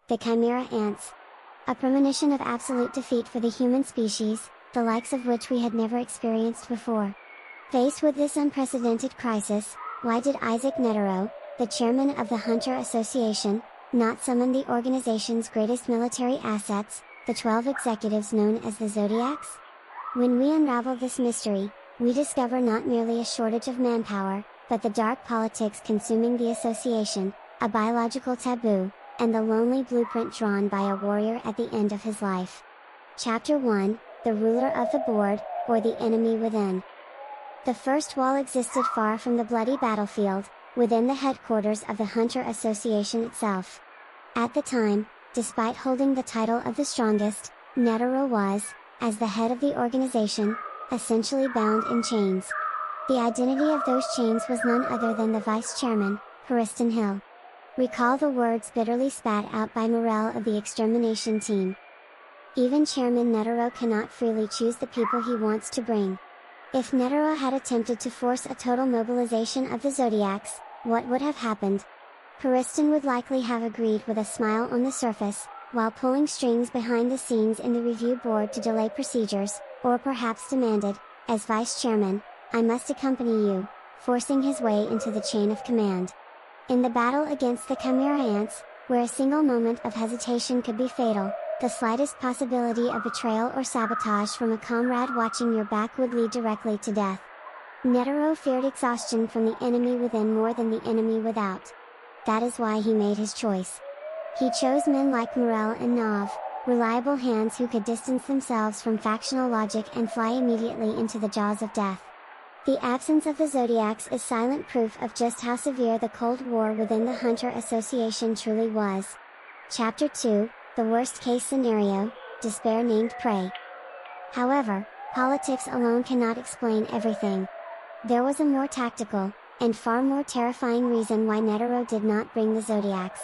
The Chimera ants. A premonition of absolute defeat for the human species, the likes of which we had never experienced before. Faced with this unprecedented crisis, why did Isaac Netero, the chairman of the Hunter Association, not summon the organization's greatest military assets, the 12 executives known as the Zodiacs? When we unravel this mystery, we discover not merely a shortage of manpower, but the dark politics consuming the association, a biological taboo, and the lonely blueprint drawn by a warrior at the end of his life. Chapter 1, The Ruler of the Board, or the Enemy Within. The first wall existed far from the bloody battlefield, within the headquarters of the Hunter Association itself. At the time, despite holding the title of the strongest, Netero was, as the head of the organization, essentially bound in chains. The identity of those chains was none other than the vice chairman, Preston Hill. Recall the words bitterly spat out by Morel of the extermination team. Even Chairman Netero cannot freely choose the people he wants to bring. If Netero had attempted to force a total mobilization of the Zodiacs, what would have happened? Preston would likely have agreed with a smile on the surface, while pulling strings behind the scenes in the review board to delay procedures, or perhaps demanded, as vice chairman, "I must accompany you," forcing his way into the chain of command. In the battle against the Chimera ants, where a single moment of hesitation could be fatal, the slightest possibility of betrayal or sabotage from a comrade watching your back would lead directly to death. Netero feared exhaustion from the enemy within more than the enemy without. That is why he made his choice. He chose men like Morel and Nav, reliable hands who could distance themselves from factional logic and fly immediately into the jaws of death. The absence of the Zodiacs is silent proof of just how severe the Cold War within the Hunter Association truly was. Chapter 2, The Worst Case Scenario, Despair Named Prey. However, politics alone cannot explain everything. There was a more tactical, and far more terrifying reason why Netero did not bring the Zodiacs.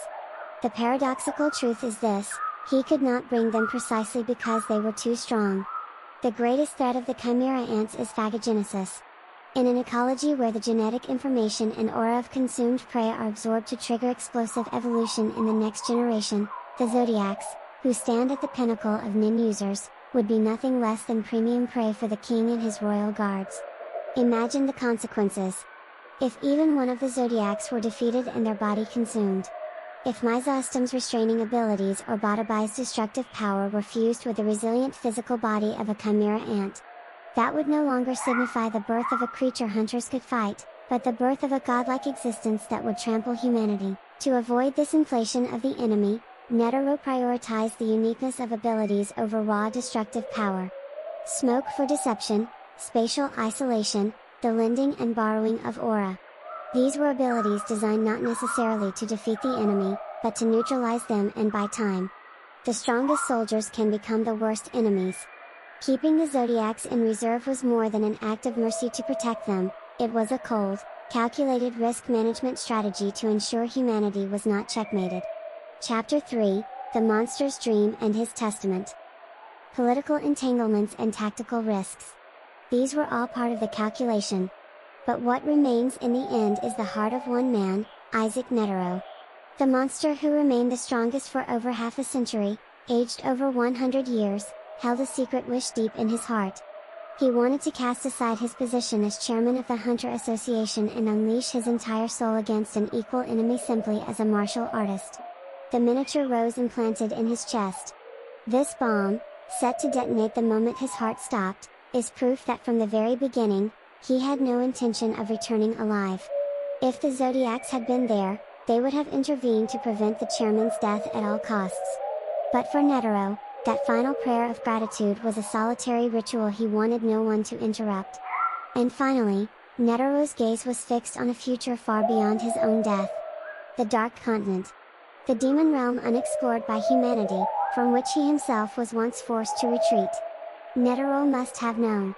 The paradoxical truth is this: he could not bring them precisely because they were too strong. The greatest threat of the Chimera ants is phagogenesis. In an ecology where the genetic information and aura of consumed prey are absorbed to trigger explosive evolution in the next generation, the Zodiacs, who stand at the pinnacle of nin users, would be nothing less than premium prey for the king and his royal guards. Imagine the consequences. If even one of the Zodiacs were defeated and their body consumed. If Myzostom's restraining abilities or Badabi's destructive power were fused with the resilient physical body of a Chimera ant. That would no longer signify the birth of a creature hunters could fight, but the birth of a godlike existence that would trample humanity. To avoid this inflation of the enemy, Netero prioritized the uniqueness of abilities over raw destructive power. Smoke for deception, spatial isolation, the lending and borrowing of aura. These were abilities designed not necessarily to defeat the enemy, but to neutralize them and buy time. The strongest soldiers can become the worst enemies. Keeping the Zodiacs in reserve was more than an act of mercy to protect them, it was a cold, calculated risk management strategy to ensure humanity was not checkmated. Chapter 3, The Monster's Dream and His Testament. Political entanglements and tactical risks. These were all part of the calculation. But what remains in the end is the heart of one man, Isaac Netero. The monster who remained the strongest for over half a century, aged over 100 years, held a secret wish deep in his heart. He wanted to cast aside his position as chairman of the Hunter Association and unleash his entire soul against an equal enemy simply as a martial artist. The miniature rose implanted in his chest. This bomb, set to detonate the moment his heart stopped, is proof that from the very beginning, he had no intention of returning alive. If the Zodiacs had been there, they would have intervened to prevent the chairman's death at all costs. But for Netero, that final prayer of gratitude was a solitary ritual he wanted no one to interrupt. And finally, Netero's gaze was fixed on a future far beyond his own death. The Dark Continent. The demon realm unexplored by humanity, from which he himself was once forced to retreat. Netero must have known.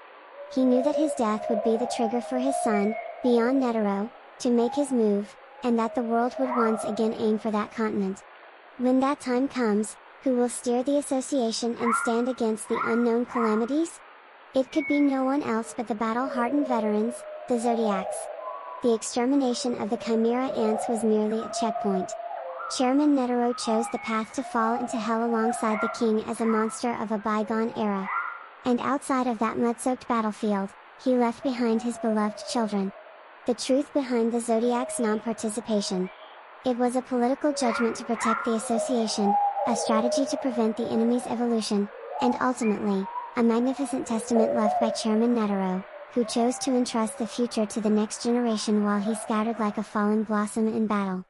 He knew that his death would be the trigger for his son, beyond Netero, to make his move, and that the world would once again aim for that continent. When that time comes, who will steer the association and stand against the unknown calamities? It could be no one else but the battle-hardened veterans, the Zodiacs. The extermination of the Chimera ants was merely a checkpoint. Chairman Netero chose the path to fall into hell alongside the king as a monster of a bygone era. And outside of that mud-soaked battlefield, he left behind his beloved children. The truth behind the Zodiacs' non-participation. It was a political judgment to protect the association, a strategy to prevent the enemy's evolution, and ultimately, a magnificent testament left by Chairman Netero, who chose to entrust the future to the next generation while he scattered like a fallen blossom in battle.